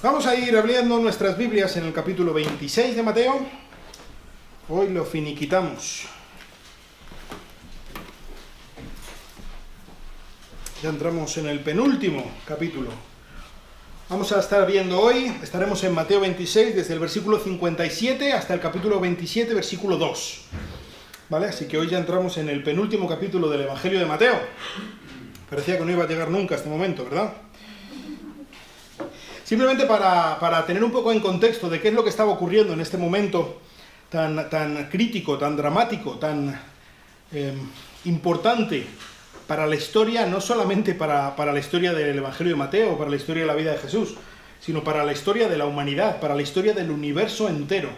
Vamos a ir abriendo nuestras Biblias en el capítulo 26 de Mateo. Hoy lo finiquitamos. Ya entramos en el penúltimo capítulo. Vamos a estar viendo hoy, estaremos en Mateo 26 desde el versículo 57 hasta el capítulo 27, versículo 2. ¿Vale? Así que hoy ya entramos en el penúltimo capítulo del Evangelio de Mateo. Parecía que no iba a llegar nunca a este momento, ¿verdad? Simplemente para tener un poco en contexto de qué es lo que estaba ocurriendo en este momento tan crítico, tan dramático, tan importante para la historia, no solamente para la historia del Evangelio de Mateo, para la historia de la vida de Jesús, sino para la historia de la humanidad, para la historia del universo entero.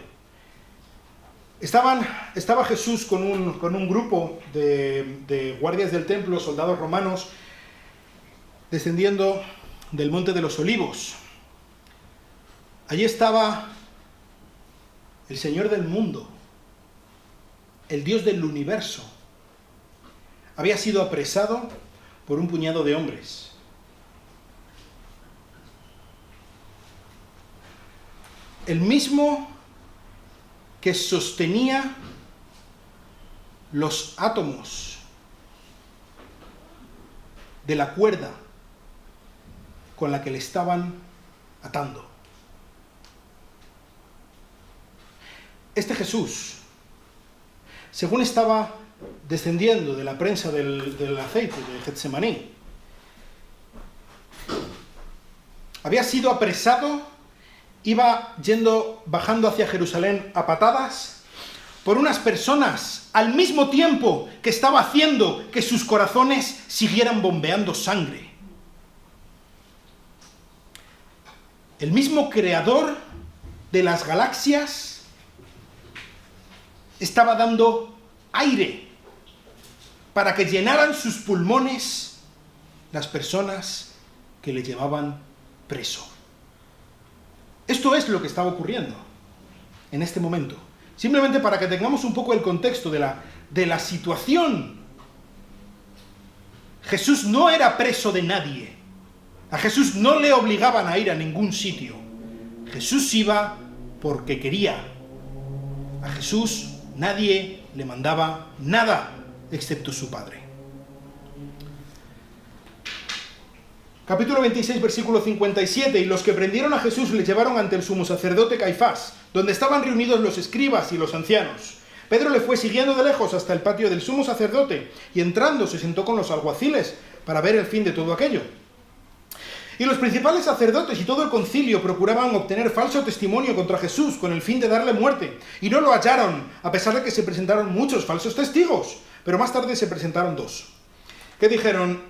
Estaba Jesús con un grupo de guardias del templo, soldados romanos, descendiendo del Monte de los Olivos. Allí estaba el Señor del mundo, el Dios del universo. Había sido apresado por un puñado de hombres. El mismo que sostenía los átomos de la cuerda con la que le estaban atando. Este Jesús, según estaba descendiendo de la prensa del aceite de Getsemaní, había sido apresado, iba bajando hacia Jerusalén a patadas por unas personas al mismo tiempo que estaba haciendo que sus corazones siguieran bombeando sangre. El mismo creador de las galaxias estaba dando aire para que llenaran sus pulmones las personas que le llevaban preso. Esto es lo que estaba ocurriendo en este momento. Simplemente para que tengamos un poco el contexto de la situación. Jesús no era preso de nadie. A Jesús no le obligaban a ir a ningún sitio. Jesús iba porque quería. A Jesús nadie le mandaba nada excepto su Padre. Capítulo 26, versículo 57. Y los que prendieron a Jesús le llevaron ante el sumo sacerdote Caifás, donde estaban reunidos los escribas y los ancianos. Pedro le fue siguiendo de lejos hasta el patio del sumo sacerdote, y entrando se sentó con los alguaciles para ver el fin de todo aquello. Y los principales sacerdotes y todo el concilio procuraban obtener falso testimonio contra Jesús con el fin de darle muerte, y no lo hallaron, a pesar de que se presentaron muchos falsos testigos. Pero más tarde se presentaron dos, que dijeron: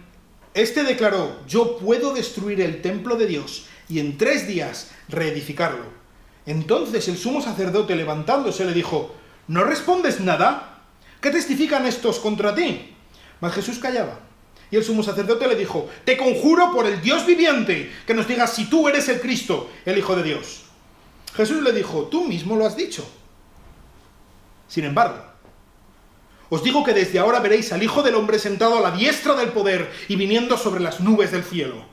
este declaró: yo puedo destruir el templo de Dios y en 3 días reedificarlo. Entonces el sumo sacerdote, levantándose, le dijo: ¿no respondes nada? ¿Qué testifican estos contra ti? Mas Jesús callaba. Y el sumo sacerdote le dijo: te conjuro por el Dios viviente, que nos digas si tú eres el Cristo, el Hijo de Dios. Jesús le dijo: tú mismo lo has dicho. Sin embargo, os digo que desde ahora veréis al Hijo del Hombre sentado a la diestra del poder y viniendo sobre las nubes del cielo.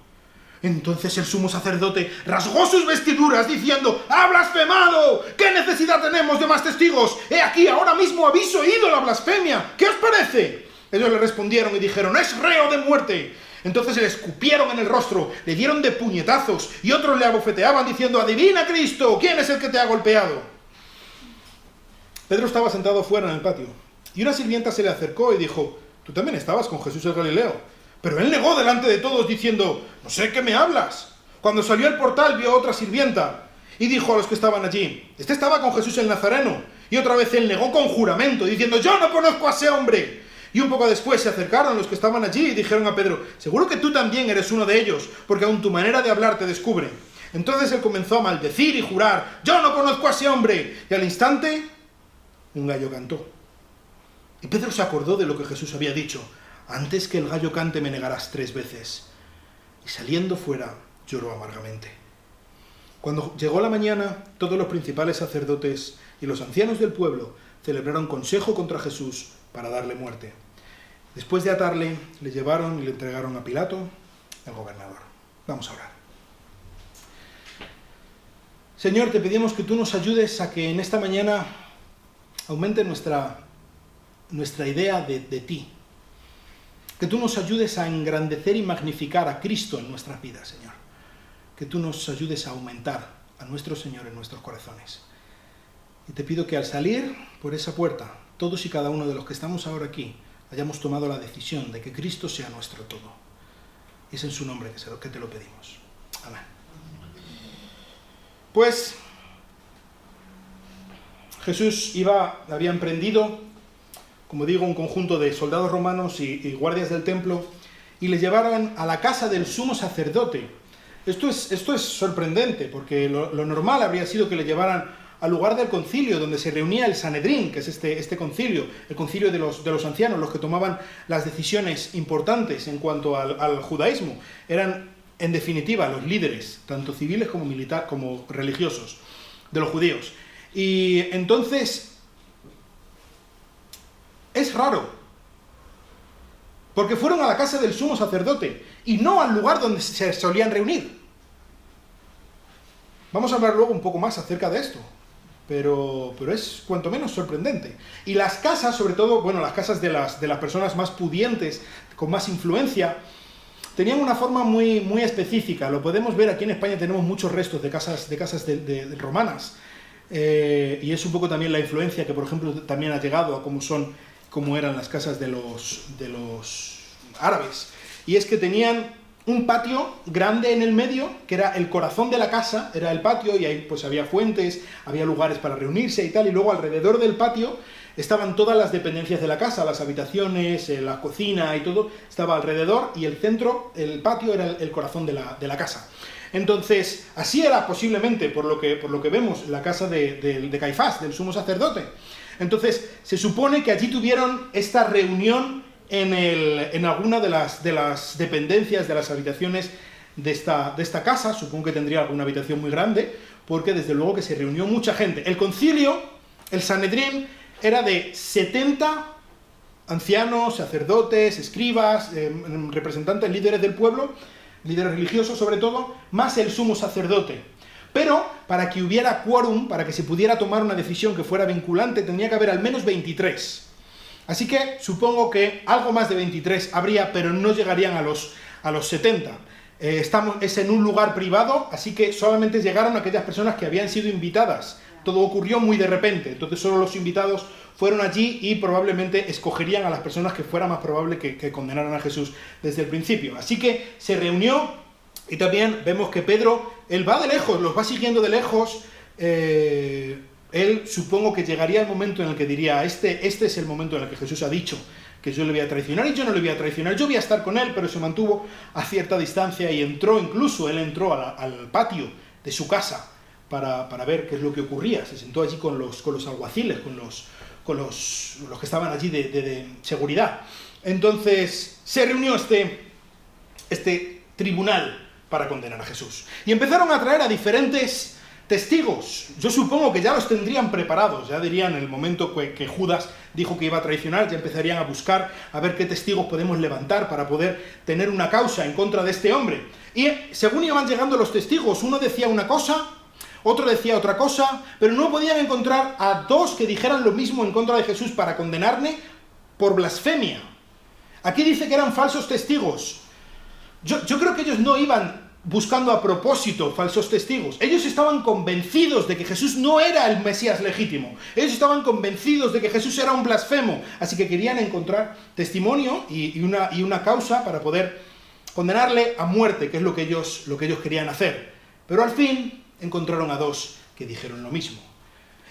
Entonces el sumo sacerdote rasgó sus vestiduras diciendo: ¡ha blasfemado! ¿Qué necesidad tenemos de más testigos? He aquí, ahora mismo habéis oído la blasfemia. ¿Qué os parece? Ellos le respondieron y dijeron: es reo de muerte. Entonces le escupieron en el rostro, le dieron de puñetazos y otros le abofeteaban diciendo: adivina, Cristo, ¿quién es el que te ha golpeado? Pedro estaba sentado fuera en el patio, y una sirvienta se le acercó y dijo: tú también estabas con Jesús el Galileo. Pero él negó delante de todos diciendo: no sé qué me hablas. Cuando salió al portal vio a otra sirvienta y dijo a los que estaban allí: este estaba con Jesús el Nazareno. Y otra vez él negó con juramento diciendo: yo no conozco a ese hombre. Y un poco después se acercaron los que estaban allí y dijeron a Pedro: seguro que tú también eres uno de ellos, porque aun tu manera de hablar te descubre. Entonces él comenzó a maldecir y jurar: yo no conozco a ese hombre. Y al instante un gallo cantó. Y Pedro se acordó de lo que Jesús había dicho: antes que el gallo cante me negarás 3 veces. Y saliendo fuera lloró amargamente. Cuando llegó la mañana, todos los principales sacerdotes y los ancianos del pueblo celebraron consejo contra Jesús para darle muerte. Después de atarle, le llevaron y le entregaron a Pilato, el gobernador. Vamos a orar. Señor, te pedimos que tú nos ayudes a que en esta mañana aumente nuestra idea de ti. Que tú nos ayudes a engrandecer y magnificar a Cristo en nuestras vidas, Señor. Que tú nos ayudes a aumentar a nuestro Señor en nuestros corazones. Y te pido que al salir por esa puerta, todos y cada uno de los que estamos ahora aquí, hayamos tomado la decisión de que Cristo sea nuestro todo. Y es en su nombre que te lo pedimos. Amén. Pues Jesús había emprendido, como digo, un conjunto de soldados romanos y guardias del templo, y le llevaron a la casa del sumo sacerdote. Esto es sorprendente, porque lo normal habría sido que le llevaran al lugar del concilio, donde se reunía el Sanedrín, que es este concilio, el concilio de los ancianos, los que tomaban las decisiones importantes en cuanto al judaísmo. Eran, en definitiva, los líderes, tanto civiles como religiosos, de los judíos. Y entonces, es raro, porque fueron a la casa del sumo sacerdote, y no al lugar donde se solían reunir. Vamos a hablar luego un poco más acerca de esto. Pero es cuanto menos sorprendente. Y las casas, sobre todo, bueno, las casas de las personas más pudientes, con más influencia, tenían una forma muy, muy específica. Lo podemos ver aquí en España, tenemos muchos restos de casas de romanas. Y es un poco también la influencia que, por ejemplo, también ha llegado a cómo eran las casas de los árabes. Y es que tenían un patio grande en el medio, que era el corazón de la casa, era el patio, y ahí pues había fuentes, había lugares para reunirse y tal, y luego alrededor del patio estaban todas las dependencias de la casa, las habitaciones, la cocina y todo, estaba alrededor, y el centro, el patio, era el corazón de la casa. Entonces, así era posiblemente, por lo que vemos, la casa de Caifás, del sumo sacerdote. Entonces, se supone que allí tuvieron esta reunión en alguna de las dependencias, de las habitaciones de esta casa. Supongo que tendría alguna habitación muy grande, porque desde luego que se reunió mucha gente. El concilio, el Sanedrín, era de 70 ancianos, sacerdotes, escribas, representantes, líderes del pueblo, líderes religiosos sobre todo, más el sumo sacerdote. Pero para que hubiera quórum, para que se pudiera tomar una decisión que fuera vinculante, tenía que haber al menos 23. Así que supongo que algo más de 23 habría, pero no llegarían a los 70. Es en un lugar privado, así que solamente llegaron aquellas personas que habían sido invitadas. Todo ocurrió muy de repente, entonces solo los invitados fueron allí y probablemente escogerían a las personas que fuera más probable que condenaran a Jesús desde el principio. Así que se reunió, y también vemos que Pedro, él va de lejos, los va siguiendo de lejos. Él supongo que llegaría el momento en el que diría, este es el momento en el que Jesús ha dicho que yo le voy a traicionar, y yo no le voy a traicionar, yo voy a estar con él, pero se mantuvo a cierta distancia y él entró al patio de su casa para ver qué es lo que ocurría. Se sentó allí con los alguaciles, con los que estaban allí de seguridad. Entonces se reunió este tribunal para condenar a Jesús. Y empezaron a traer a diferentes testigos. Yo supongo que ya los tendrían preparados, ya dirían en el momento que Judas dijo que iba a traicionar, ya empezarían a buscar a ver qué testigos podemos levantar para poder tener una causa en contra de este hombre. Y según iban llegando los testigos, uno decía una cosa, otro decía otra cosa, pero no podían encontrar a dos que dijeran lo mismo en contra de Jesús para condenarle por blasfemia. Aquí dice que eran falsos testigos. Yo creo que ellos no iban buscando a propósito falsos testigos. Ellos estaban convencidos de que Jesús no era el Mesías legítimo. Ellos estaban convencidos de que Jesús era un blasfemo. Así que querían encontrar testimonio y una causa para poder condenarle a muerte, que es lo que ellos querían hacer. Pero al fin encontraron a dos que dijeron lo mismo.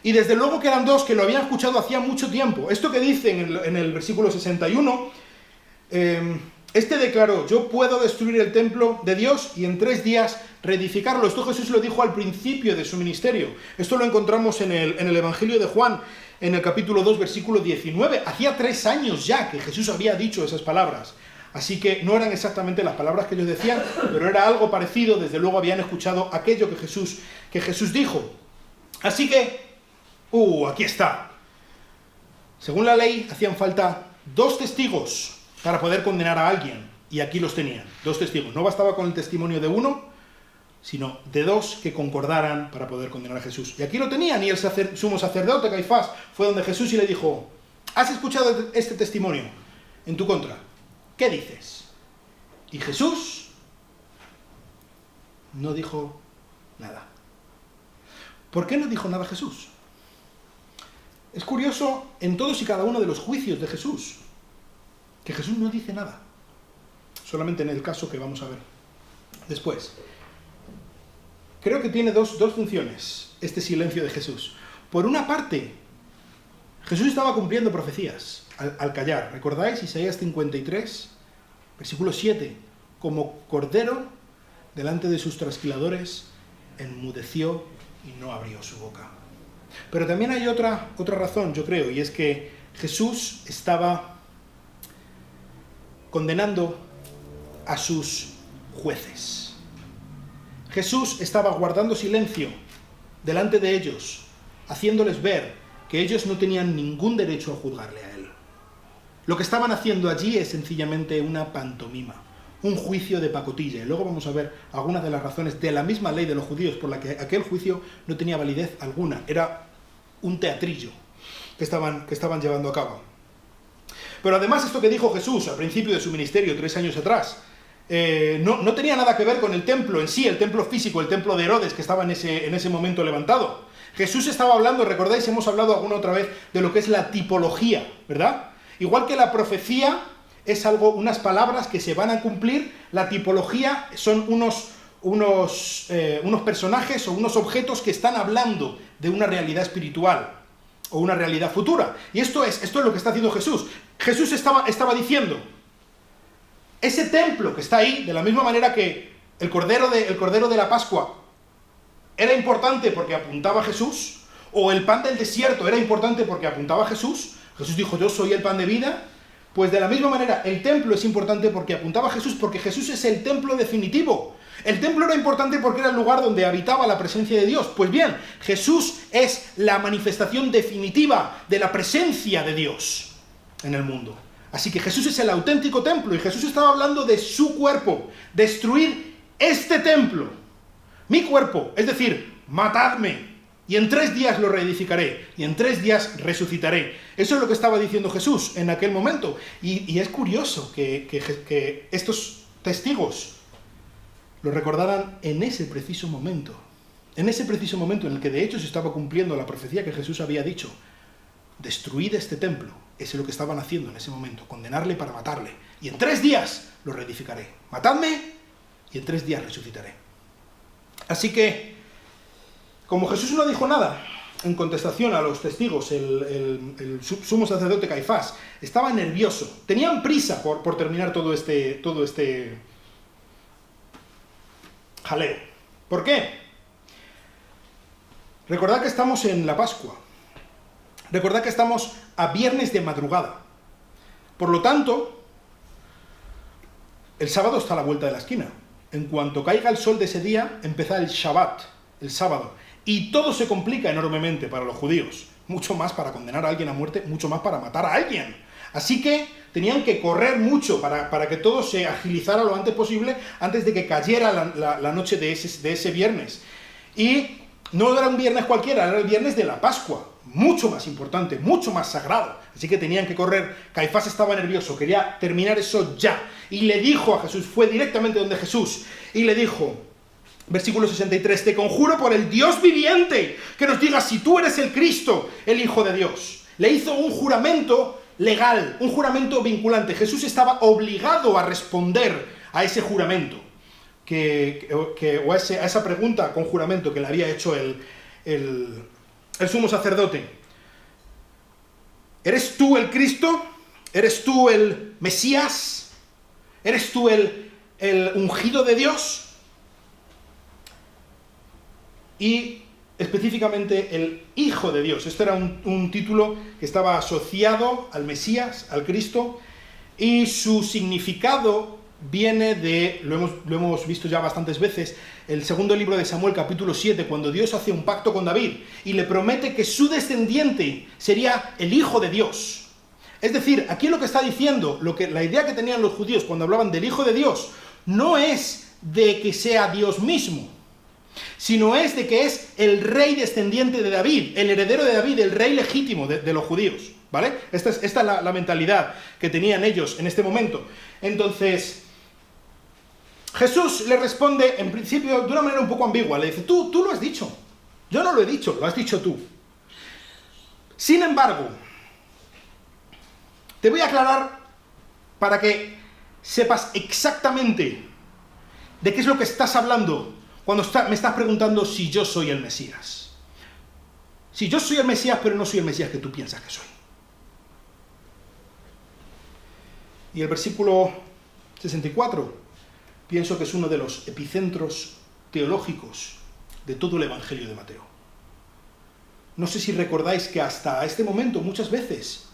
Y desde luego que eran dos que lo habían escuchado hacía mucho tiempo. Esto que dice en el versículo 61... Este declaró, yo puedo destruir el templo de Dios y en 3 días reedificarlo. Esto Jesús lo dijo al principio de su ministerio. Esto lo encontramos en el Evangelio de Juan, en el capítulo 2, versículo 19. Hacía 3 años ya que Jesús había dicho esas palabras. Así que no eran exactamente las palabras que ellos decían, pero era algo parecido. Desde luego habían escuchado aquello que Jesús dijo. Así que, aquí está. Según la ley, hacían falta 2 testigos para poder condenar a alguien, y aquí los tenían, 2 testigos. No bastaba con el testimonio de uno, sino de dos que concordaran para poder condenar a Jesús. Y aquí lo tenían, y el sumo sacerdote Caifás fue donde Jesús y le dijo: ¿has escuchado este testimonio en tu contra? ¿Qué dices? Y Jesús no dijo nada. ¿Por qué no dijo nada Jesús? Es curioso en todos y cada uno de los juicios de Jesús, que Jesús no dice nada. Solamente en el caso que vamos a ver después. Creo que tiene dos funciones este silencio de Jesús. Por una parte, Jesús estaba cumpliendo profecías al callar. ¿Recordáis Isaías 53, versículo 7? Como cordero delante de sus trasquiladores, enmudeció y no abrió su boca. Pero también hay otra razón, yo creo, y es que Jesús estaba condenando a sus jueces. Jesús estaba guardando silencio delante de ellos, haciéndoles ver que ellos no tenían ningún derecho a juzgarle a él. Lo que estaban haciendo allí es sencillamente una pantomima, un juicio de pacotilla. Y luego vamos a ver algunas de las razones de la misma ley de los judíos por la que aquel juicio no tenía validez alguna. Era un teatrillo que estaban llevando a cabo. Pero además esto que dijo Jesús al principio de su ministerio, 3 años atrás, no tenía nada que ver con el templo en sí, el templo físico, el templo de Herodes que estaba en ese momento levantado. Jesús estaba hablando, recordáis, hemos hablado alguna otra vez de lo que es la tipología, ¿verdad? Igual que la profecía es unas palabras que se van a cumplir, la tipología son unos personajes o unos objetos que están hablando de una realidad espiritual o una realidad futura. Y esto es lo que está haciendo Jesús. Jesús estaba diciendo: ese templo que está ahí, de la misma manera que el cordero de la Pascua era importante porque apuntaba a Jesús, o el pan del desierto era importante porque apuntaba a Jesús. Jesús dijo: yo soy el pan de vida. Pues de la misma manera, el templo es importante porque apuntaba a Jesús, porque Jesús es el templo definitivo. El templo era importante porque era el lugar donde habitaba la presencia de Dios. Pues bien, Jesús es la manifestación definitiva de la presencia de Dios en el mundo. Así que Jesús es el auténtico templo, y Jesús estaba hablando de su cuerpo. Destruir este templo, mi cuerpo, es decir, matadme, y en 3 días lo reedificaré, y en 3 días resucitaré. Eso es lo que estaba diciendo Jesús en aquel momento. Y es curioso que estos testigos lo recordaran en ese preciso momento. En ese preciso momento en el que de hecho se estaba cumpliendo la profecía que Jesús había dicho. Destruid este templo. Eso es lo que estaban haciendo en ese momento. Condenarle para matarle. Y en 3 días lo reedificaré. Matadme y en 3 días resucitaré. Así que, como Jesús no dijo nada en contestación a los testigos, el sumo sacerdote Caifás estaba nervioso. Tenían prisa por terminar todo este jaleo. ¿Por qué? Recordad que estamos en la Pascua. Recordad que estamos a viernes de madrugada. Por lo tanto, el sábado está a la vuelta de la esquina. En cuanto caiga el sol de ese día, empieza el Shabbat, el sábado. Y todo se complica enormemente para los judíos. Mucho más para condenar a alguien a muerte, mucho más para matar a alguien. Así que tenían que correr mucho para que todo se agilizara lo antes posible, antes de que cayera la noche de ese viernes. Y no era un viernes cualquiera, era el viernes de la Pascua. Mucho más importante, mucho más sagrado. Así que tenían que correr. Caifás estaba nervioso, quería terminar eso ya. Y le dijo a Jesús, fue directamente donde Jesús, y le dijo, versículo 63, te conjuro por el Dios viviente, que nos digas si tú eres el Cristo, el Hijo de Dios. Le hizo un juramento legal, un juramento vinculante. Jesús estaba obligado a responder a ese juramento, o a esa pregunta con juramento que le había hecho el sumo sacerdote. ¿Eres tú el Cristo? ¿Eres tú el Mesías? ¿Eres tú el ungido de Dios? Y específicamente el Hijo de Dios. Este era un título que estaba asociado al Mesías, al Cristo, y su significado viene de, lo hemos visto ya bastantes veces, el segundo libro de Samuel, capítulo 7, cuando Dios hace un pacto con David y le promete que su descendiente sería el Hijo de Dios. Es decir, aquí lo que está diciendo, la idea que tenían los judíos cuando hablaban del Hijo de Dios, no es de que sea Dios mismo, sino es de que es el rey descendiente de David, el heredero de David, el rey legítimo de los judíos, ¿vale? Esta es la mentalidad que tenían ellos en este momento. Entonces, Jesús le responde, en principio, de una manera un poco ambigua. Le dice, tú lo has dicho. Yo no lo he dicho, lo has dicho tú. Sin embargo, te voy a aclarar para que sepas exactamente de qué es lo que estás hablando cuando me estás preguntando si yo soy el Mesías. Si yo soy el Mesías, pero no soy el Mesías que tú piensas que soy. Y el versículo 64, pienso que es uno de los epicentros teológicos de todo el Evangelio de Mateo. No sé si recordáis que hasta este momento, muchas veces,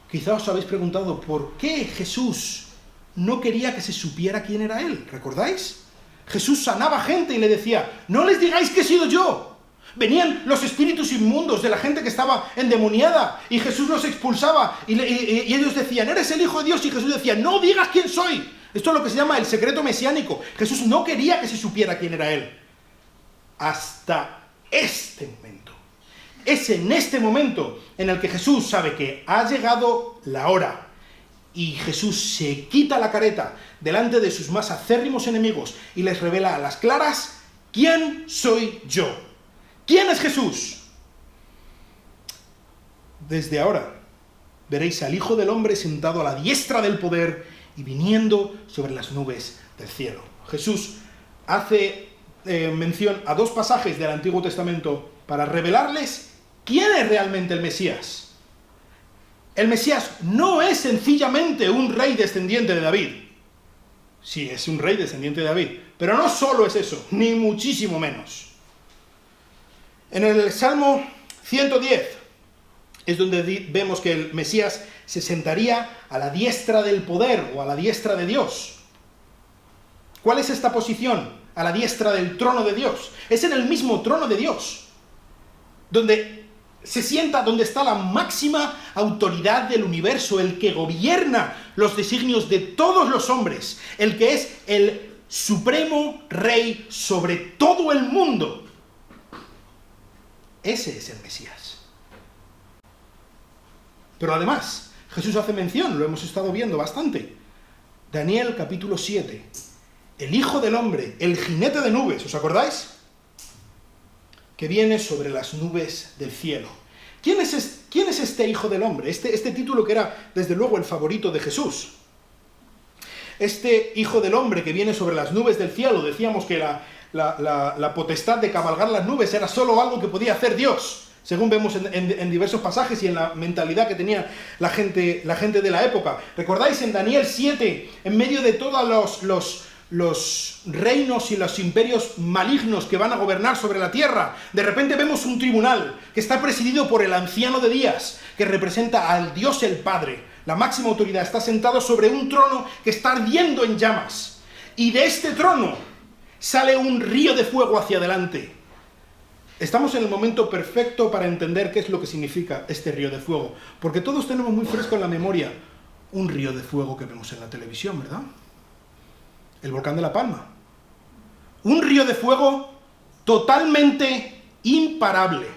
quizá os habéis preguntado por qué Jesús no quería que se supiera quién era Él. ¿Recordáis? Jesús sanaba gente y le decía, no les digáis que he sido yo. Venían los espíritus inmundos de la gente que estaba endemoniada y Jesús los expulsaba y ellos decían, eres el Hijo de Dios, y Jesús decía, no digas quién soy. Esto es lo que se llama el secreto mesiánico. Jesús no quería que se supiera quién era Él. Hasta este momento. Es en este momento en el que Jesús sabe que ha llegado la hora. Y Jesús se quita la careta delante de sus más acérrimos enemigos y les revela a las claras, ¿quién soy yo? ¿Quién es Jesús? Desde ahora veréis al Hijo del Hombre sentado a la diestra del poder y viniendo sobre las nubes del cielo. Jesús hace mención a dos pasajes del Antiguo Testamento para revelarles quién es realmente el Mesías. El Mesías no es sencillamente un rey descendiente de David. Sí, es un rey descendiente de David, pero no solo es eso, ni muchísimo menos. En el Salmo 110 es donde vemos que el Mesías se sentaría a la diestra del poder o a la diestra de Dios. ¿Cuál es esta posición? A la diestra del trono de Dios. Es en el mismo trono de Dios, donde se sienta, donde está la máxima autoridad del universo, el que gobierna los designios de todos los hombres, el que es el supremo rey sobre todo el mundo. Ese es el Mesías. Pero además, Jesús hace mención, lo hemos estado viendo bastante. Daniel capítulo 7. El Hijo del Hombre, el jinete de nubes, ¿os acordáis? Que viene sobre las nubes del cielo. ¿Quién es este Hijo del Hombre? Este título que era, desde luego, el favorito de Jesús. Este Hijo del Hombre que viene sobre las nubes del cielo, decíamos que la potestad de cabalgar las nubes era solo algo que podía hacer Dios, según vemos en diversos pasajes y en la mentalidad que tenía la gente de la época. ¿Recordáis en Daniel 7, en medio de todos los reinos y los imperios malignos que van a gobernar sobre la tierra, de repente vemos un tribunal que está presidido por el anciano de días, que representa al Dios el Padre? La máxima autoridad está sentado sobre un trono que está ardiendo en llamas, y de este trono sale un río de fuego hacia adelante. Estamos en el momento perfecto para entender qué es lo que significa este río de fuego, porque todos tenemos muy fresco en la memoria un río de fuego que vemos en la televisión, ¿verdad? El volcán de La Palma. Un río de fuego totalmente imparable.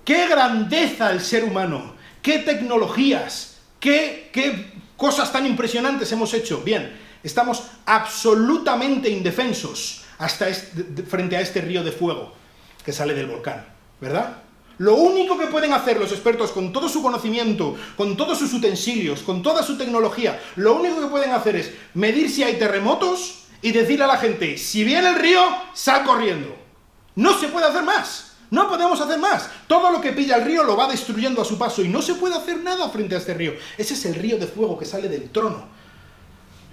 ¡Qué grandeza el ser humano! ¡Qué tecnologías! ¡Qué cosas tan impresionantes hemos hecho! Bien, estamos absolutamente indefensos frente a este río de fuego que sale del volcán, ¿verdad? Lo único que pueden hacer los expertos con todo su conocimiento, con todos sus utensilios, con toda su tecnología, lo único que pueden hacer es medir si hay terremotos y decirle a la gente, si viene el río, sal corriendo. No se puede hacer más. No podemos hacer más. Todo lo que pilla el río lo va destruyendo a su paso y no se puede hacer nada frente a este río. Ese es el río de fuego que sale del trono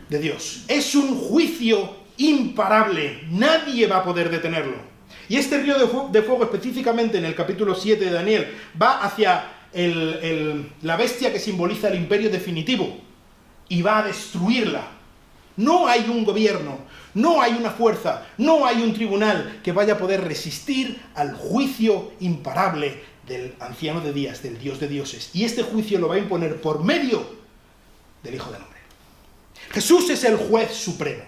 de Dios. Es un juicio imparable. Nadie va a poder detenerlo. Y este río de fuego, específicamente en el capítulo 7 de Daniel, va hacia la bestia que simboliza el imperio definitivo y va a destruirla. No hay un gobierno, no hay una fuerza, no hay un tribunal que vaya a poder resistir al juicio imparable del anciano de días, del Dios de dioses. Y este juicio lo va a imponer por medio del Hijo del Hombre. Jesús es el juez supremo.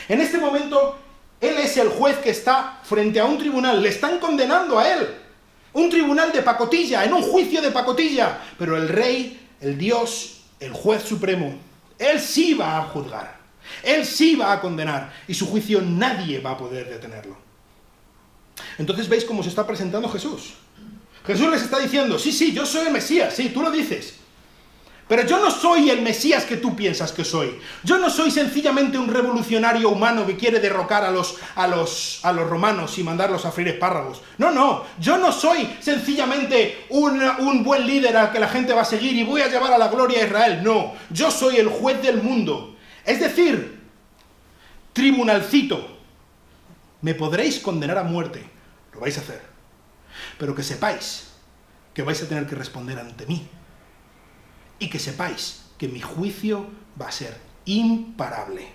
En este momento, Él es el juez que está frente a un tribunal, le están condenando a él. Un tribunal de pacotilla, en un juicio de pacotilla. Pero el rey, el Dios, el juez supremo, él sí va a juzgar. Él sí va a condenar. Y su juicio nadie va a poder detenerlo. Entonces veis cómo se está presentando Jesús. Jesús les está diciendo, sí, yo soy el Mesías, sí, tú lo dices. Pero yo no soy el Mesías que tú piensas que soy. Yo no soy sencillamente un revolucionario humano que quiere derrocar a los romanos y mandarlos a freír espárragos. No, yo no soy sencillamente un buen líder al que la gente va a seguir y voy a llevar a la gloria a Israel. No, yo soy el juez del mundo. Es decir, tribunalcito. Me podréis condenar a muerte, lo vais a hacer. Pero que sepáis que vais a tener que responder ante mí. Y que sepáis que mi juicio va a ser imparable.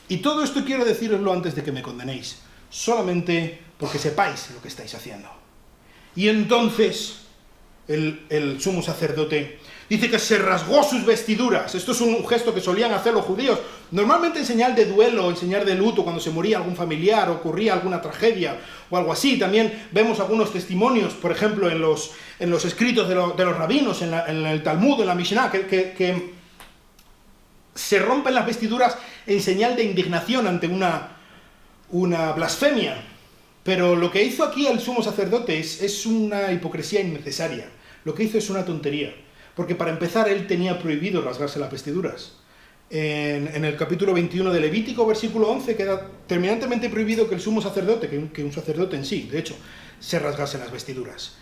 Y todo esto quiero decíroslo antes de que me condenéis, solamente porque sepáis lo que estáis haciendo. Y entonces el sumo sacerdote dice que se rasgó sus vestiduras. Esto es un gesto que solían hacer los judíos, normalmente en señal de duelo, en señal de luto, cuando se moría algún familiar, ocurría alguna tragedia o algo así. También vemos algunos testimonios, por ejemplo, en los escritos de los rabinos, en el Talmud, en la Mishnah, que se rompen las vestiduras en señal de indignación ante una blasfemia. Pero lo que hizo aquí el sumo sacerdote es una hipocresía innecesaria. Lo que hizo es una tontería. Porque para empezar, él tenía prohibido rasgarse las vestiduras. En el capítulo 21 de Levítico, versículo 11, queda terminantemente prohibido que el sumo sacerdote, que un sacerdote en sí, de hecho, se rasgase las vestiduras.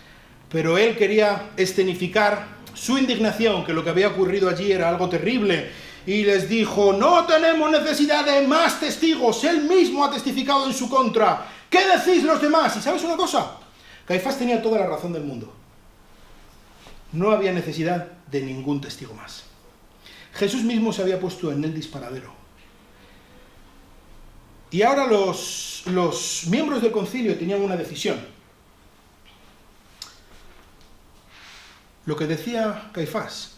Pero él quería escenificar su indignación, que lo que había ocurrido allí era algo terrible, y les dijo, no tenemos necesidad de más testigos, él mismo ha testificado en su contra. ¿Qué decís los demás? ¿Y sabes una cosa? Caifás tenía toda la razón del mundo. No había necesidad de ningún testigo más. Jesús mismo se había puesto en el disparadero. Y ahora los miembros del concilio tenían una decisión. Lo que decía Caifás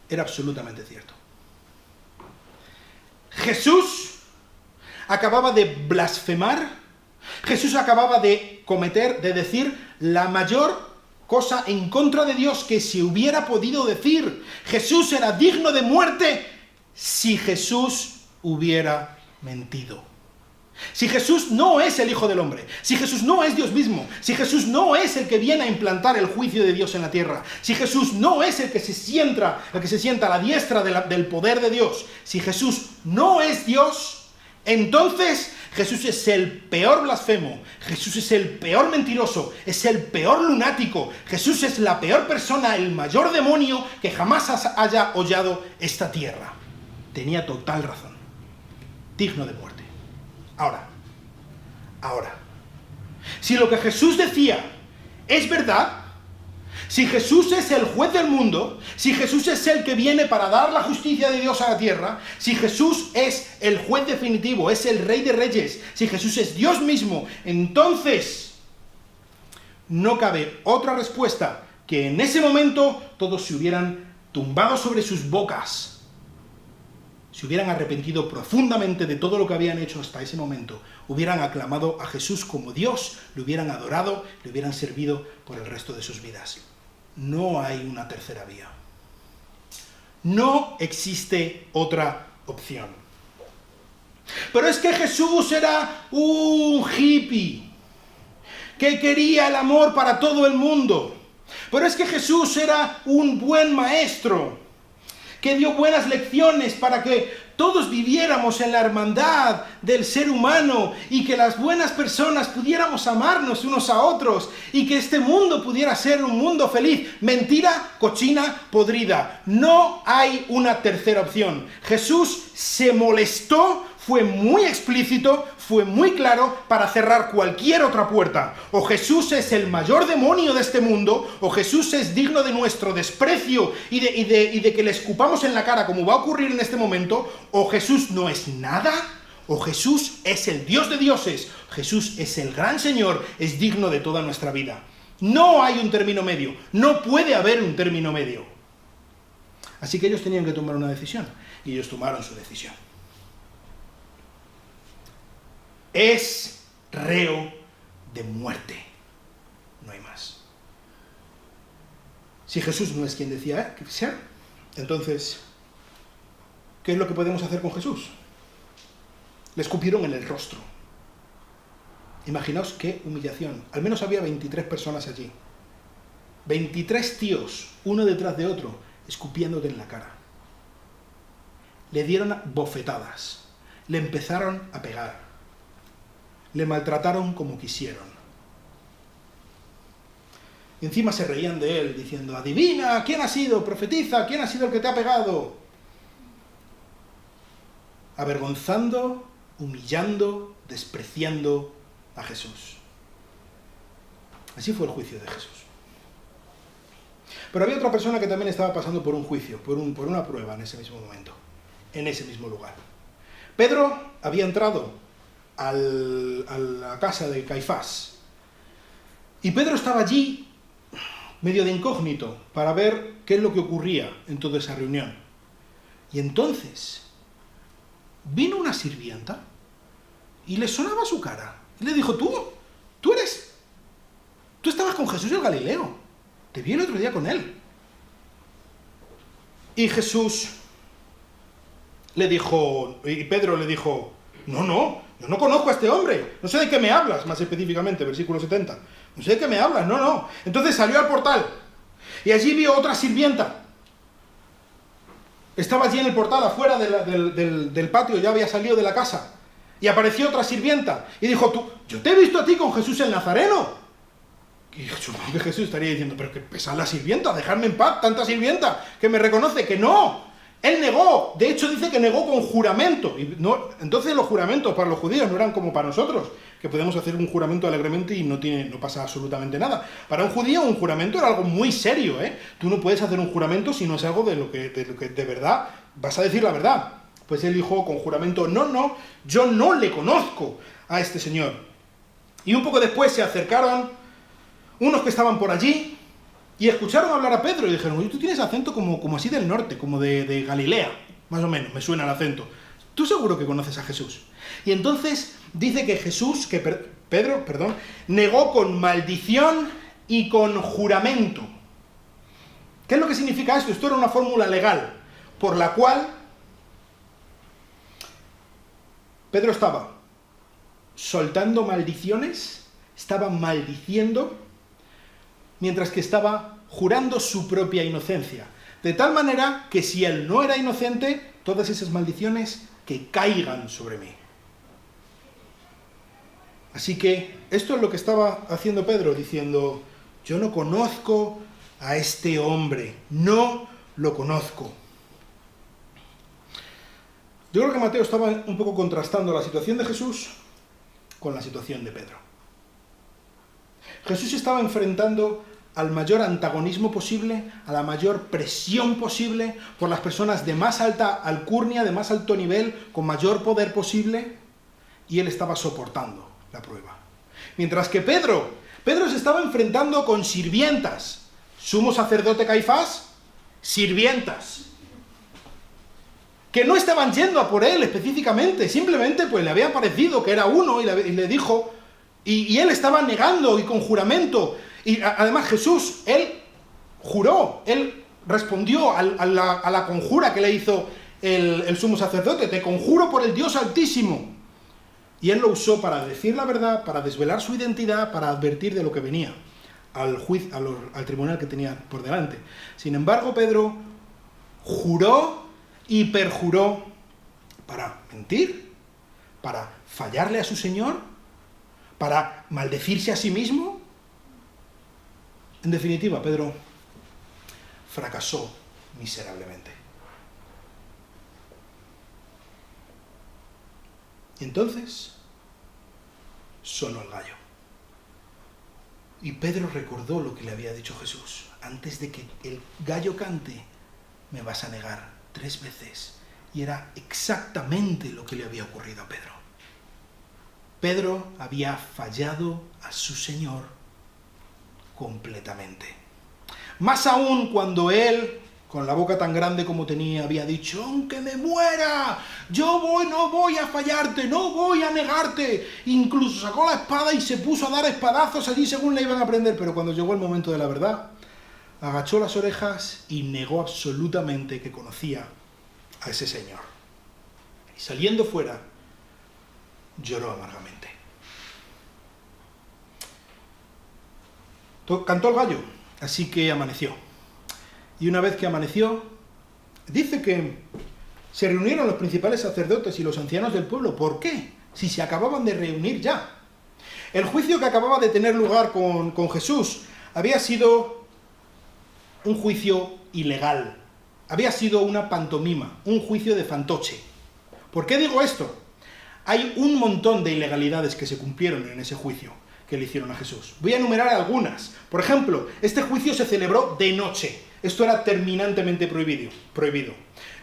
era absolutamente cierto. Jesús acababa de blasfemar, Jesús acababa de decir la mayor cosa en contra de Dios que se hubiera podido decir. Jesús era digno de muerte si Jesús hubiera mentido. Si Jesús no es el Hijo del Hombre, si Jesús no es Dios mismo, si Jesús no es el que viene a implantar el juicio de Dios en la tierra, si Jesús no es el que se sienta a la diestra del poder de Dios, si Jesús no es Dios, entonces Jesús es el peor blasfemo, Jesús es el peor mentiroso, es el peor lunático, Jesús es la peor persona, el mayor demonio que jamás haya hollado esta tierra. Tenía total razón. Digno de muerte. Ahora, si lo que Jesús decía es verdad, si Jesús es el juez del mundo, si Jesús es el que viene para dar la justicia de Dios a la tierra, si Jesús es el juez definitivo, es el Rey de Reyes, si Jesús es Dios mismo, entonces no cabe otra respuesta que en ese momento todos se hubieran tumbado sobre sus bocas, se hubieran arrepentido profundamente de todo lo que habían hecho hasta ese momento, hubieran aclamado a Jesús como Dios, le hubieran adorado, le hubieran servido por el resto de sus vidas. No hay una tercera vía. No existe otra opción. Pero es que Jesús era un hippie que quería el amor para todo el mundo. Pero es que Jesús era un buen maestro que dio buenas lecciones para que todos viviéramos en la hermandad del ser humano y que las buenas personas pudiéramos amarnos unos a otros y que este mundo pudiera ser un mundo feliz. Mentira, cochina, podrida. No hay una tercera opción. Jesús se molestó, fue muy explícito, fue muy claro para cerrar cualquier otra puerta. O Jesús es el mayor demonio de este mundo, o Jesús es digno de nuestro desprecio y de que le escupamos en la cara como va a ocurrir en este momento, o Jesús no es nada, o Jesús es el Dios de dioses, Jesús es el gran Señor, es digno de toda nuestra vida. No hay un término medio, no puede haber un término medio. Así que ellos tenían que tomar una decisión, y ellos tomaron su decisión. es reo de muerte. No hay más. Si Jesús no es quien decía que sea, entonces, ¿qué es lo que podemos hacer con Jesús? Le escupieron en el rostro. Imaginaos qué humillación. Al menos había 23 personas allí. 23 tíos, uno detrás de otro, escupiéndote en la cara. Le dieron bofetadas. Le empezaron a pegar. Le maltrataron como quisieron. Y encima se reían de él, diciendo, adivina, ¿quién ha sido? Profetiza, ¿quién ha sido el que te ha pegado? Avergonzando, humillando, despreciando a Jesús. Así fue el juicio de Jesús. Pero había otra persona que también estaba pasando por un juicio, por una prueba en ese mismo momento, en ese mismo lugar. Pedro había entrado a la casa de Caifás. Y Pedro estaba allí, medio de incógnito, para ver qué es lo que ocurría en toda esa reunión. Y entonces vino una sirvienta y le sonaba su cara. Y le dijo, tú estabas con Jesús el Galileo. Te vi el otro día con él. Y Jesús le dijo, y Pedro le dijo, no, yo no conozco a este hombre. No sé de qué me hablas, más específicamente, versículo 70. No sé de qué me hablas, no. Entonces salió al portal y allí vio otra sirvienta. Estaba allí en el portal, afuera del patio, ya había salido de la casa. Y apareció otra sirvienta y dijo, yo te he visto a ti con Jesús el Nazareno. Y supongo que Jesús estaría diciendo, pero que pesa la sirvienta, dejadme en paz, tanta sirvienta que me reconoce. Que no, él negó, de hecho dice que negó con juramento. Y no, entonces los juramentos para los judíos no eran como para nosotros, que podemos hacer un juramento alegremente y no pasa absolutamente nada. Para un judío un juramento era algo muy serio, ¿eh? Tú no puedes hacer un juramento si no es algo de lo que de verdad vas a decir la verdad. Pues él dijo con juramento, no, yo no le conozco a este señor. Y un poco después se acercaron unos que estaban por allí y escucharon hablar a Pedro y dijeron, oye, tú tienes acento como así del norte, como de Galilea, más o menos, me suena el acento. ¿Tú seguro que conoces a Jesús? Y entonces dice que Pedro, negó con maldición y con juramento. ¿Qué es lo que significa esto? Esto era una fórmula legal por la cual Pedro estaba soltando maldiciones, estaba maldiciendo, mientras que estaba jurando su propia inocencia. De tal manera que si él no era inocente, todas esas maldiciones que caigan sobre mí. Así que esto es lo que estaba haciendo Pedro, diciendo, yo no conozco a este hombre, no lo conozco. Yo creo que Mateo estaba un poco contrastando la situación de Jesús con la situación de Pedro. Jesús estaba enfrentando al mayor antagonismo posible, a la mayor presión posible por las personas de más alta alcurnia, de más alto nivel, con mayor poder posible, y él estaba soportando la prueba. Mientras que Pedro se estaba enfrentando con sirvientas. Sumo sacerdote Caifás, sirvientas, que no estaban yendo a por él específicamente, simplemente pues le había parecido que era uno y le dijo, y él estaba negando y con juramento. Y además Jesús, él juró, él respondió a la conjura que le hizo el sumo sacerdote, te conjuro por el Dios Altísimo. Y él lo usó para decir la verdad, para desvelar su identidad, para advertir de lo que venía al tribunal que tenía por delante. Sin embargo, Pedro juró y perjuró para mentir, para fallarle a su Señor, para maldecirse a sí mismo. En definitiva, Pedro fracasó miserablemente. Y entonces sonó el gallo. Y Pedro recordó lo que le había dicho Jesús. Antes de que el gallo cante, me vas a negar 3 veces. Y era exactamente lo que le había ocurrido a Pedro. Pedro había fallado a su Señor completamente. Más aún cuando él con la boca tan grande como tenía, había dicho: aunque me muera, no voy a fallarte, no voy a negarte. Incluso sacó la espada y se puso a dar espadazos allí según le iban a prender, pero cuando llegó el momento de la verdad, agachó las orejas y negó absolutamente que conocía a ese señor. Y saliendo fuera, lloró amargamente. Cantó el gallo, así que amaneció. Y una vez que amaneció, dice que se reunieron los principales sacerdotes y los ancianos del pueblo. ¿Por qué? Si se acababan de reunir ya. El juicio que acababa de tener lugar con Jesús había sido un juicio ilegal. Había sido una pantomima, un juicio de fantoche. ¿Por qué digo esto? Hay un montón de ilegalidades que se cumplieron en ese juicio que le hicieron a Jesús. Voy a enumerar algunas. Por ejemplo, este juicio se celebró de noche. Esto era terminantemente prohibido.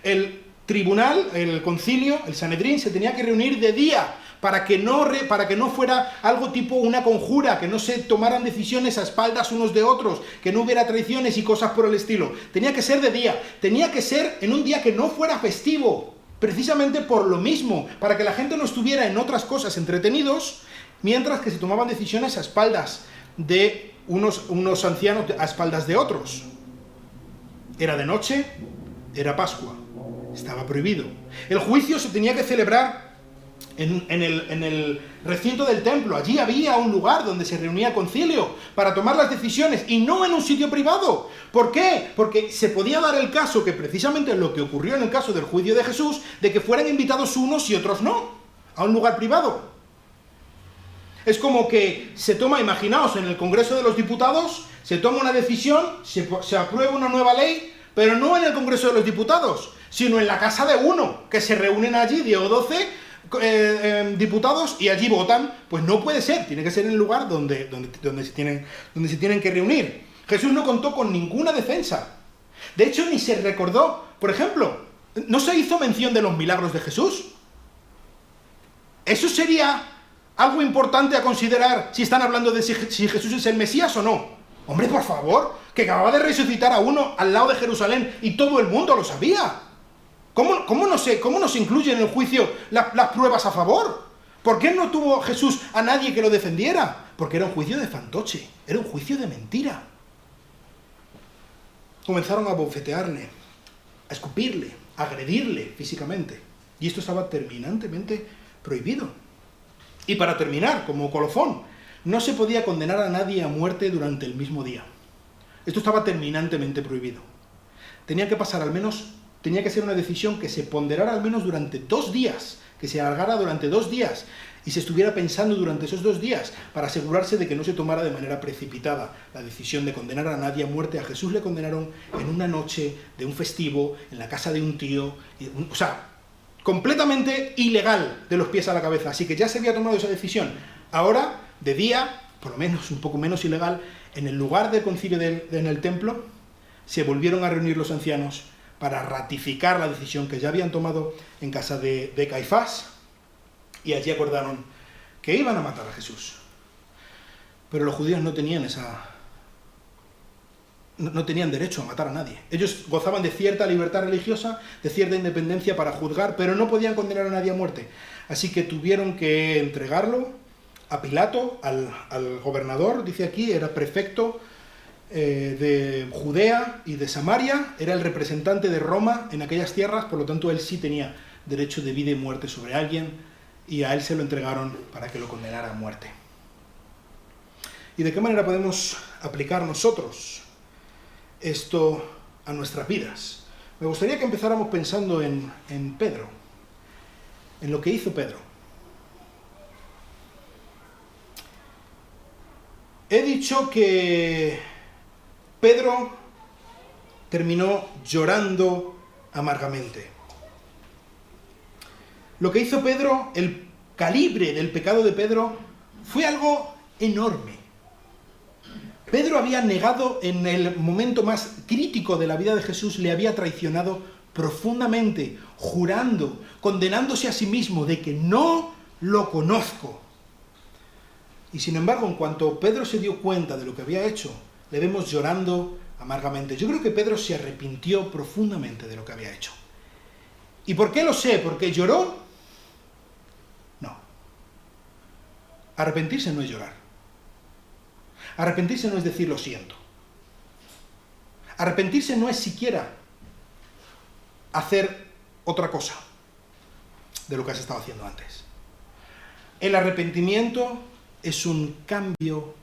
El tribunal, el concilio, el Sanedrín, se tenía que reunir de día para que no fuera algo tipo una conjura, que no se tomaran decisiones a espaldas unos de otros, que no hubiera traiciones y cosas por el estilo. Tenía que ser de día, tenía que ser en un día que no fuera festivo, precisamente por lo mismo, para que la gente no estuviera en otras cosas entretenidos, mientras que se tomaban decisiones a espaldas de unos ancianos, a espaldas de otros. Era de noche, era Pascua, estaba prohibido. El juicio se tenía que celebrar en el recinto del templo. Allí había un lugar donde se reunía el concilio para tomar las decisiones y no en un sitio privado. ¿Por qué? Porque se podía dar el caso, que precisamente lo que ocurrió en el caso del juicio de Jesús, de que fueran invitados unos y otros no, a un lugar privado. Es como que se toma, imaginaos, en el Congreso de los Diputados, se toma una decisión, se aprueba una nueva ley, pero no en el Congreso de los Diputados, sino en la casa de uno, que se reúnen allí 10 o 12 diputados y allí votan. Pues no puede ser, tiene que ser en el lugar donde se tienen que reunir. Jesús no contó con ninguna defensa. De hecho, ni se recordó, por ejemplo, no se hizo mención de los milagros de Jesús. Eso sería algo importante a considerar si están hablando de si Jesús es el Mesías o no. Hombre, por favor, que acababa de resucitar a uno al lado de Jerusalén y todo el mundo lo sabía. ¿Cómo no se incluye en el juicio las pruebas a favor? ¿Por qué no tuvo Jesús a nadie que lo defendiera? Porque era un juicio de fantoche, era un juicio de mentira. Comenzaron a bofetearle, a escupirle, a agredirle físicamente. Y esto estaba terminantemente prohibido. Y para terminar, como colofón, no se podía condenar a nadie a muerte durante el mismo día. Esto estaba terminantemente prohibido. Tenía que ser una decisión que se ponderara al menos durante 2 días, que se alargara durante 2 días y se estuviera pensando durante esos 2 días para asegurarse de que no se tomara de manera precipitada la decisión de condenar a nadie a muerte. A Jesús le condenaron en una noche de un festivo, en la casa de un tío, o sea, completamente ilegal de los pies a la cabeza. Así que ya se había tomado esa decisión. Ahora, de día, por lo menos un poco menos ilegal, en el lugar del concilio en el templo, se volvieron a reunir los ancianos para ratificar la decisión que ya habían tomado en casa de Caifás, y allí acordaron que iban a matar a Jesús. Pero los judíos no tenían derecho a matar a nadie. Ellos gozaban de cierta libertad religiosa, de cierta independencia para juzgar, pero no podían condenar a nadie a muerte. Así que tuvieron que entregarlo a Pilato, al gobernador, dice aquí, era prefecto de Judea y de Samaria, era el representante de Roma en aquellas tierras, por lo tanto él sí tenía derecho de vida y muerte sobre alguien, y a él se lo entregaron para que lo condenara a muerte. ¿Y de qué manera podemos aplicar nosotros esto a nuestras vidas? Me gustaría que empezáramos pensando en Pedro, en lo que hizo Pedro. He dicho que Pedro terminó llorando amargamente. Lo que hizo Pedro, el calibre del pecado de Pedro, fue algo enorme. Pedro había negado en el momento más crítico de la vida de Jesús, le había traicionado profundamente, jurando, condenándose a sí mismo de que no lo conozco. Y sin embargo, en cuanto Pedro se dio cuenta de lo que había hecho, le vemos llorando amargamente. Yo creo que Pedro se arrepintió profundamente de lo que había hecho. ¿Y por qué lo sé? ¿Porque lloró? No. Arrepentirse no es llorar. Arrepentirse no es decir lo siento. Arrepentirse no es siquiera hacer otra cosa de lo que has estado haciendo antes. El arrepentimiento es un cambio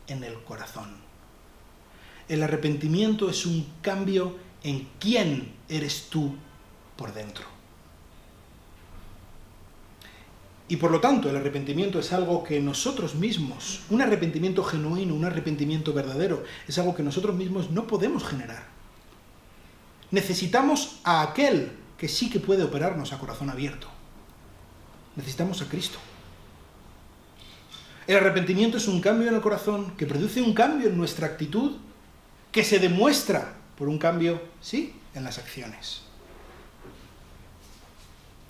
en el corazón. El arrepentimiento es un cambio en quién eres tú por dentro. Y por lo tanto, el arrepentimiento es algo que nosotros mismos, un arrepentimiento genuino, un arrepentimiento verdadero, es algo que nosotros mismos no podemos generar. Necesitamos a aquel que sí que puede operarnos a corazón abierto. Necesitamos a Cristo. El arrepentimiento es un cambio en el corazón que produce un cambio en nuestra actitud, que se demuestra por un cambio, sí, en las acciones.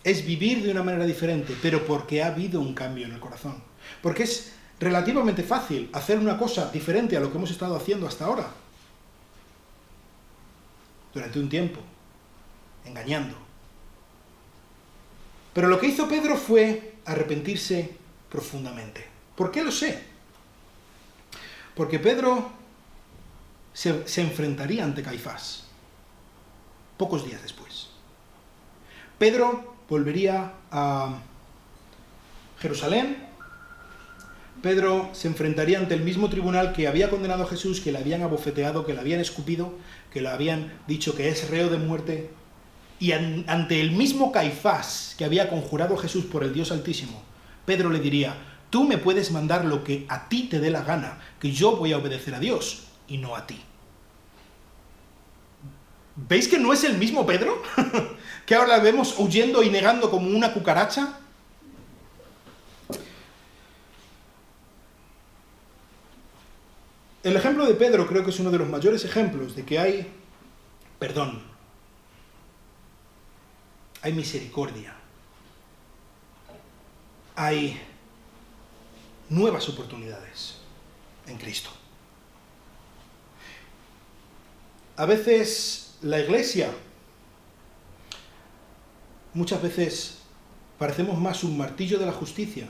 Es vivir de una manera diferente, pero porque ha habido un cambio en el corazón. Porque es relativamente fácil hacer una cosa diferente a lo que hemos estado haciendo hasta ahora. Durante un tiempo, engañando. Pero lo que hizo Pedro fue arrepentirse profundamente. ¿Por qué lo sé? Porque Pedro se enfrentaría ante Caifás pocos días después. Pedro volvería a Jerusalén. Pedro se enfrentaría ante el mismo tribunal que había condenado a Jesús, que le habían abofeteado, que le habían escupido, que le habían dicho que es reo de muerte. Y ante el mismo Caifás que había conjurado a Jesús por el Dios Altísimo, Pedro le diría: tú me puedes mandar lo que a ti te dé la gana, que yo voy a obedecer a Dios y no a ti. ¿Veis que no es el mismo Pedro? Que ahora la vemos huyendo y negando como una cucaracha. El ejemplo de Pedro creo que es uno de los mayores ejemplos de que hay perdón, hay misericordia, hay nuevas oportunidades en Cristo. A veces la Iglesia, muchas veces parecemos más un martillo de la justicia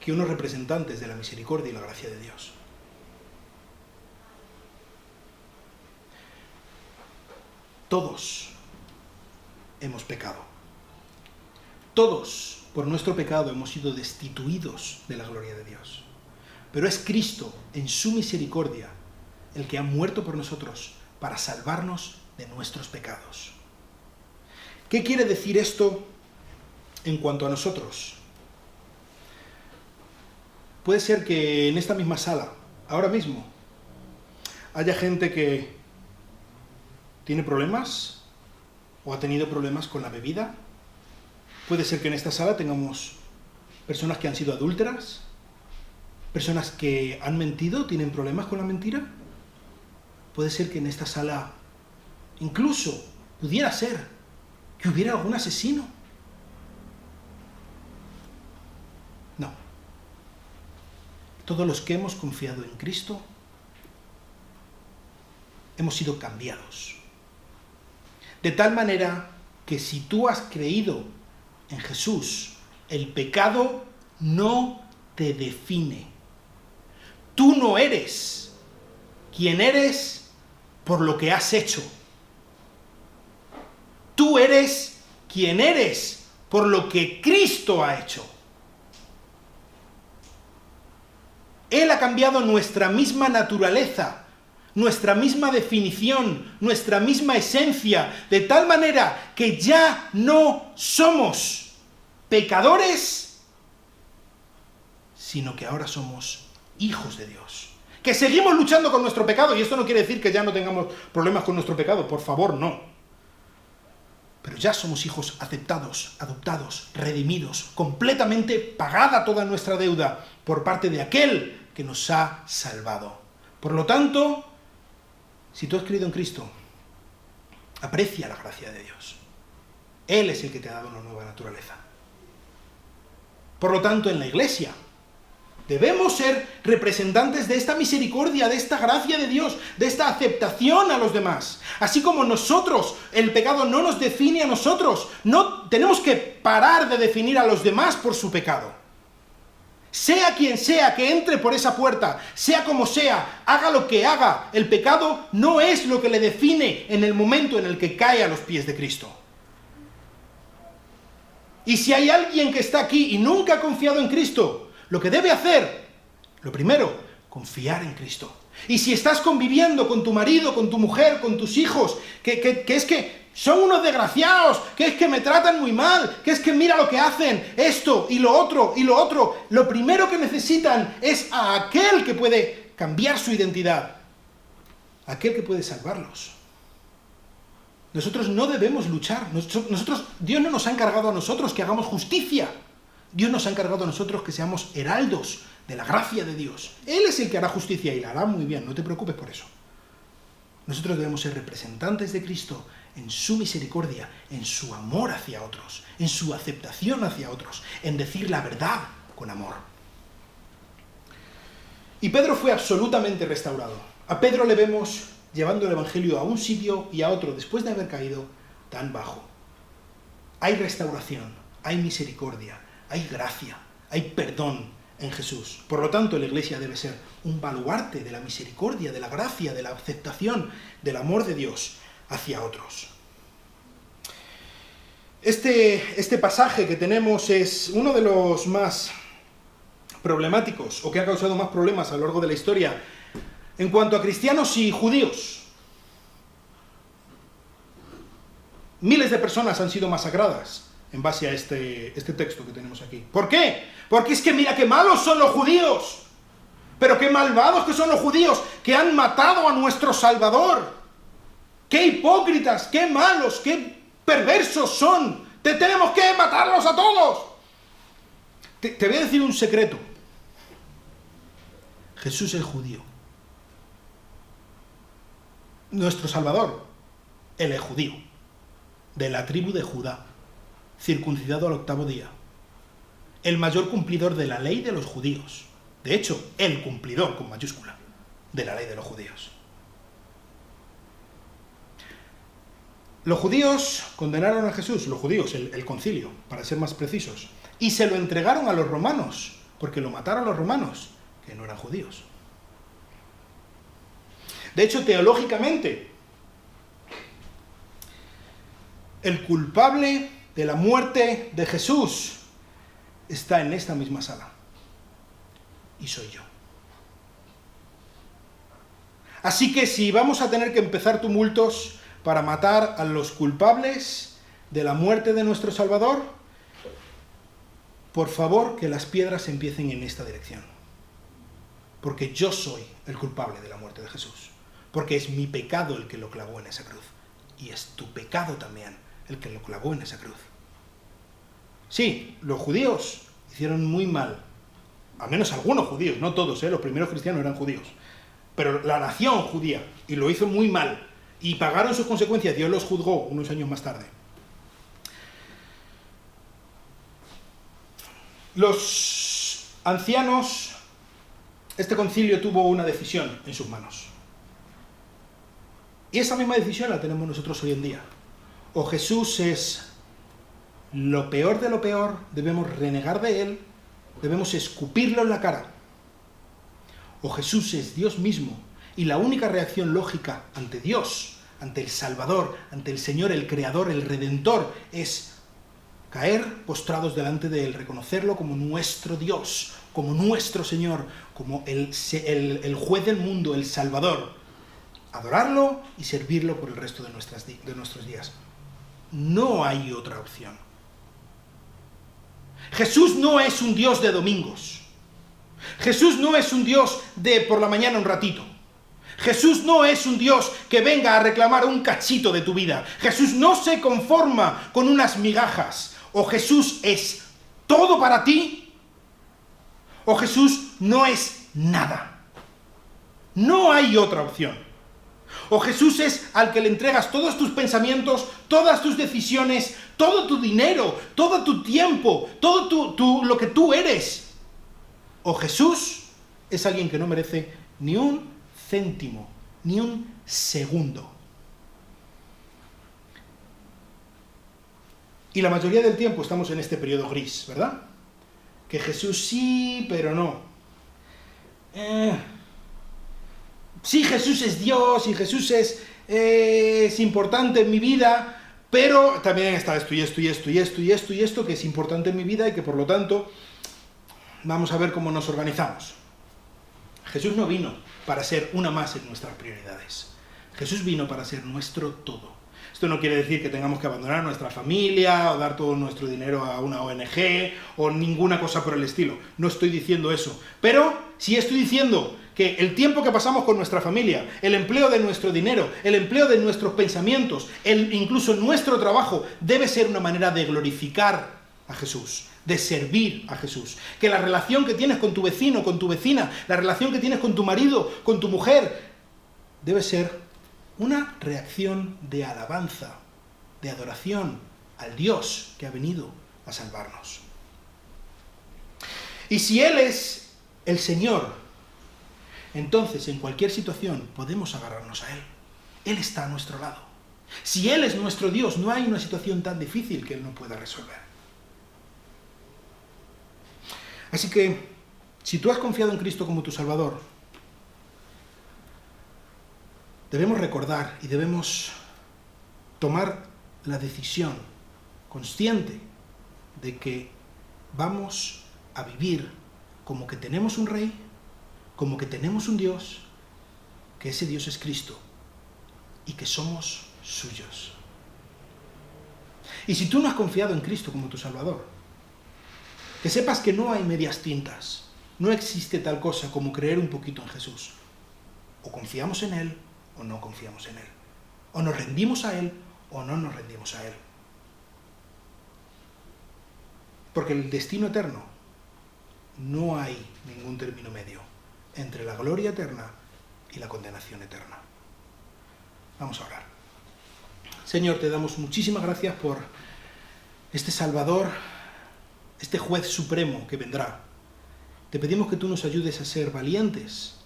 que unos representantes de la misericordia y la gracia de Dios. Todos hemos pecado. Todos, por nuestro pecado, hemos sido destituidos de la gloria de Dios. Pero es Cristo, en su misericordia, el que ha muerto por nosotros para salvarnos de nuestros pecados. ¿Qué quiere decir esto en cuanto a nosotros? Puede ser que en esta misma sala, ahora mismo, haya gente que tiene problemas o ha tenido problemas con la bebida. Puede ser que en esta sala tengamos personas que han sido adúlteras, personas que han mentido, tienen problemas con la mentira. Puede ser que en esta sala incluso pudiera ser que hubiera algún asesino. No. Todos los que hemos confiado en Cristo hemos sido cambiados. De tal manera que si tú has creído en Jesús, el pecado no te define. Tú no eres quien eres por lo que has hecho. Tú eres quien eres por lo que Cristo ha hecho. Él ha cambiado nuestra misma naturaleza, nuestra misma definición, nuestra misma esencia, de tal manera que ya no somos pecadores, sino que ahora somos hijos de Dios. Que seguimos luchando con nuestro pecado, y esto no quiere decir que ya no tengamos problemas con nuestro pecado, por favor, no. Pero ya somos hijos aceptados, adoptados, redimidos, completamente pagada toda nuestra deuda por parte de aquel que nos ha salvado. Por lo tanto, si tú has creído en Cristo, aprecia la gracia de Dios. Él es el que te ha dado una nueva naturaleza. Por lo tanto, en la Iglesia, Debemos ser representantes de esta misericordia, de esta gracia de Dios, de esta aceptación a los demás. Así como nosotros, el pecado no nos define a nosotros, no tenemos que parar de definir a los demás por su pecado. Sea quien sea que entre por esa puerta, sea como sea, haga lo que haga, el pecado no es lo que le define en el momento en el que cae a los pies de Cristo. Y si hay alguien que está aquí y nunca ha confiado en Cristo, lo que debe hacer, lo primero, confiar en Cristo. Y si estás conviviendo con tu marido, con tu mujer, con tus hijos, que es que son unos desgraciados, que es que me tratan muy mal, que es que mira lo que hacen, esto y lo otro, lo primero que necesitan es a aquel que puede cambiar su identidad, aquel que puede salvarlos. Nosotros no debemos luchar, Dios no nos ha encargado a nosotros que hagamos justicia, Dios nos ha encargado a nosotros que seamos heraldos de la gracia de Dios. Él es el que hará justicia y la hará muy bien, no te preocupes por eso. Nosotros debemos ser representantes de Cristo en su misericordia, en su amor hacia otros, en su aceptación hacia otros, en decir la verdad con amor. Y Pedro fue absolutamente restaurado. A Pedro le vemos llevando el Evangelio a un sitio y a otro después de haber caído tan bajo. Hay restauración, hay misericordia, hay gracia, hay perdón en Jesús. Por lo tanto, la Iglesia debe ser un baluarte de la misericordia, de la gracia, de la aceptación, del amor de Dios hacia otros. Este pasaje que tenemos es uno de los más problemáticos, o que ha causado más problemas a lo largo de la historia, en cuanto a cristianos y judíos. Miles de personas han sido masacradas en base a este texto que tenemos aquí. ¿Por qué? Porque es que mira qué malos son los judíos, pero qué malvados que son los judíos, que han matado a nuestro Salvador. ¡Qué hipócritas, qué malos, qué perversos son! ¡Tenemos que matarlos a todos! Te voy a decir un secreto. Jesús es judío. Nuestro Salvador, Él es judío, de la tribu de Judá, circuncidado al 8º día. El mayor cumplidor de la ley de los judíos. De hecho, el cumplidor, con mayúscula, de la ley de los judíos. Los judíos condenaron a Jesús, los judíos, el concilio, para ser más precisos, y se lo entregaron a los romanos, porque lo mataron los romanos, que no eran judíos. De hecho, teológicamente, el culpable de la muerte de Jesús está en esta misma sala. Y soy yo. Así que si vamos a tener que empezar tumultos para matar a los culpables de la muerte de nuestro Salvador, por favor que las piedras empiecen en esta dirección. Porque yo soy el culpable de la muerte de Jesús. Porque es mi pecado el que lo clavó en esa cruz. Y es tu pecado también el que lo clavó en esa cruz. Sí, los judíos hicieron muy mal. Al menos algunos judíos, no todos, los primeros cristianos eran judíos. Pero la nación judía, y lo hizo muy mal. Y pagaron sus consecuencias, Dios los juzgó unos años más tarde. Los ancianos, este concilio tuvo una decisión en sus manos. Y esa misma decisión la tenemos nosotros hoy en día. O Jesús es lo peor de lo peor, debemos renegar de Él, debemos escupirlo en la cara. O Jesús es Dios mismo, y la única reacción lógica ante Dios, ante el Salvador, ante el Señor, el Creador, el Redentor, es caer postrados delante de Él, reconocerlo como nuestro Dios, como nuestro Señor, como el juez del mundo, el Salvador. Adorarlo y servirlo por el resto de nuestros días. No hay otra opción. Jesús no es un Dios de domingos. Jesús no es un Dios de por la mañana un ratito. Jesús no es un Dios que venga a reclamar un cachito de tu vida. Jesús no se conforma con unas migajas. O Jesús es todo para ti, o Jesús no es nada. No hay otra opción. O Jesús es al que le entregas todos tus pensamientos, todas tus decisiones, todo tu dinero, todo tu tiempo, todo lo que tú eres. O Jesús es alguien que no merece ni un céntimo, ni un segundo. Y la mayoría del tiempo estamos en este periodo gris, ¿verdad? Que Jesús sí, pero no. Sí, Jesús es Dios y Jesús es importante en mi vida, pero también está esto y esto y esto y esto y esto y esto que es importante en mi vida y que por lo tanto vamos a ver cómo nos organizamos. Jesús no vino para ser una más en nuestras prioridades. Jesús vino para ser nuestro todo. Esto no quiere decir que tengamos que abandonar nuestra familia o dar todo nuestro dinero a una ONG o ninguna cosa por el estilo. No estoy diciendo eso. Pero sí estoy diciendo que el tiempo que pasamos con nuestra familia, el empleo de nuestro dinero, el empleo de nuestros pensamientos, incluso nuestro trabajo, debe ser una manera de glorificar a Jesús, de servir a Jesús. Que la relación que tienes con tu vecino, con tu vecina, la relación que tienes con tu marido, con tu mujer, debe ser una reacción de alabanza, de adoración al Dios que ha venido a salvarnos. Y si Él es el Señor, entonces en cualquier situación podemos agarrarnos a Él. Él está a nuestro lado. Si Él es nuestro Dios, no hay una situación tan difícil que Él no pueda resolver. Así que, si tú has confiado en Cristo como tu Salvador, debemos recordar y debemos tomar la decisión consciente de que vamos a vivir como que tenemos un Rey, como que tenemos un Dios, que ese Dios es Cristo y que somos suyos. Y si tú no has confiado en Cristo como tu Salvador, que sepas que no hay medias tintas, no existe tal cosa como creer un poquito en Jesús. O confiamos en Él, o no confiamos en Él. O nos rendimos a Él, o no nos rendimos a Él. Porque el destino eterno, no hay ningún término medio entre la gloria eterna y la condenación eterna. Vamos a orar. Señor, te damos muchísimas gracias por este Salvador, este Juez Supremo que vendrá. Te pedimos que tú nos ayudes a ser valientes,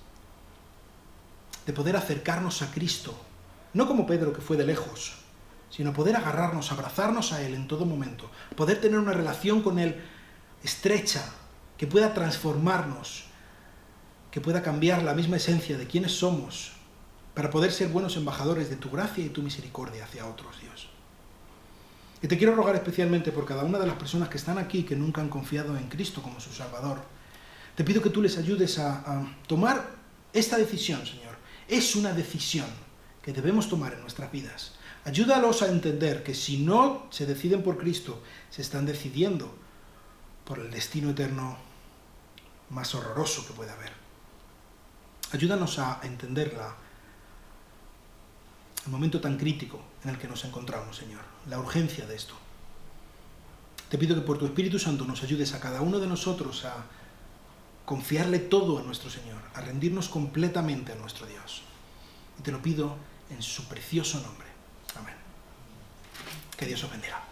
de poder acercarnos a Cristo, no como Pedro que fue de lejos, sino poder agarrarnos, abrazarnos a Él en todo momento, poder tener una relación con Él estrecha, que pueda transformarnos, que pueda cambiar la misma esencia de quiénes somos, para poder ser buenos embajadores de tu gracia y tu misericordia hacia otros, Dios. Y te quiero rogar especialmente por cada una de las personas que están aquí, que nunca han confiado en Cristo como su Salvador. Te pido que tú les ayudes a tomar esta decisión, Señor. Es una decisión que debemos tomar en nuestras vidas. Ayúdalos a entender que si no se deciden por Cristo, se están decidiendo por el destino eterno más horroroso que pueda haber. Ayúdanos a entender el momento tan crítico en el que nos encontramos, Señor, la urgencia de esto. Te pido que por tu Espíritu Santo nos ayudes a cada uno de nosotros a confiarle todo a nuestro Señor, a rendirnos completamente a nuestro Dios. Y te lo pido en su precioso nombre. Amén. Que Dios os bendiga.